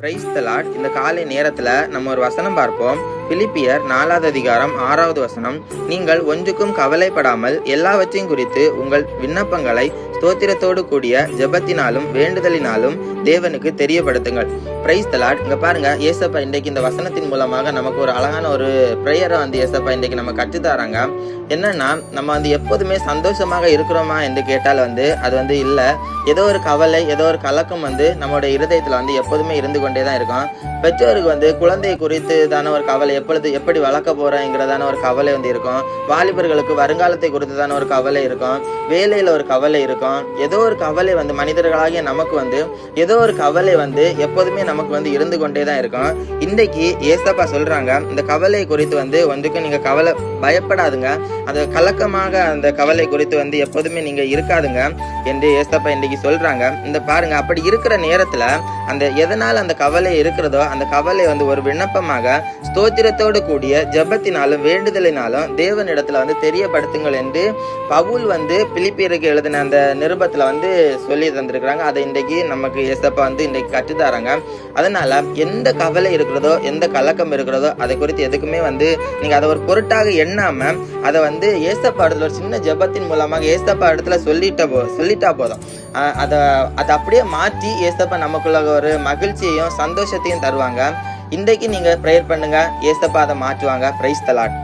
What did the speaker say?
Price the Lord. இந்த காலை நேரத்துல நம்ம ஒரு வசனம் பார்ப்போம். பிலிப்பியர் 4வது அதிகாரம் 6வது வசனம். நீங்கள் ஒன்றுக்கும் கவலைப்படாமல் எல்லாவற்றையும் குறித்து உங்கள் விண்ணப்பங்களை ஸ்தோத்திரத்தோடு கூடிய ஜெபத்தினாலும் வேண்டுதலினாலும் தேவனுக்கு தெரியப்படுத்துங்கள். Price the Lord. இங்க பாருங்க, ஏசப்பா இன்றைக்கு இந்த வசனத்தின் மூலமாக நமக்கு ஒரு அழகான ஒரு பிரேயரை ஏசப்பா இன்றைக்கு நம்ம கற்றுத்தராங்க. என்னன்னா, நம்ம எப்போதுமே சந்தோஷமாக இருக்கிறோமா என்று கேட்டால் அது இல்லை. ஏதோ ஒரு கவலை, ஏதோ ஒரு கலக்கம் நம்மளுடைய இருதயத்துல எப்போதுமே இருந்து கொண்டே தான் இருக்கும். பெற்றோருக்கு குழந்தை குறித்து தானே ஒரு கவலை, எப்படி வளர்க்க போறேங்கிறதான ஒரு கவலை இருக்கும். வாலிபர்களுக்கு வருங்காலத்தை குறித்து தானே ஒரு கவலை இருக்கும். வேலையில ஒரு கவலை இருக்கும். ஏதோ ஒரு கவலை மனிதர்களாகிய நமக்கு ஏதோ ஒரு கவலை எப்போதுமே நமக்கு இருந்து கொண்டே தான் இருக்கும். இன்றைக்கு ஏசப்பா சொல்றாங்க, இந்த கவலை குறித்து ஒன்றுக்கும் நீங்க கவலை பயப்படாதுங்க. அது கலக்கமாக அந்த கவலை குறித்து எப்போதுமே நீங்க இருக்காதுங்க என்று ஏசப்பா இன்றைக்கு சொல்றாங்க. இந்த பாருங்க, அப்படி இருக்கிற நேரத்துல எதனால அந்த கவலை இருக்கிறதோ அந்த கவலை ஒரு விண்ணப்பமாக ஸ்தோத்திரத்தோடு கூடிய ஜெபத்தினாலும் வேண்டுதலினாலும் தேவனிடத்துல தெரியப்படுத்துங்கள் என்று பவுல் பிலிப்பியருக்கு எழுதின அந்த நிருபத்துல சொல்லி தந்திருக்கிறாங்க. அதை இன்றைக்கு நமக்கு ஏசப்பா இன்றைக்கு கற்றுத்தாராங்க. அதனால எந்த கவலை இருக்கிறதோ, எந்த கலக்கம் இருக்கிறதோ, அதை குறித்து எதுக்குமே நீங்க அதை ஒரு பொருட்டாக எண்ணாம அதை ஏசப்பா இடத்துல ஒரு சின்ன ஜெபத்தின் மூலமாக ஏசப்பா இடத்துல சொல்லிட்டா போதும். அதை அப்படியே மாற்றி ஏசப்பா நமக்குள்ள ஒரு மகிழ்ச்சியையும் சந்தோஷத்தையும் தருவாங்க. இன்றைக்கு நீங்க ப்ரேயர் பண்ணுங்க, ஏசப்பா அதை மாற்றுவாங்க. Praise the Lord.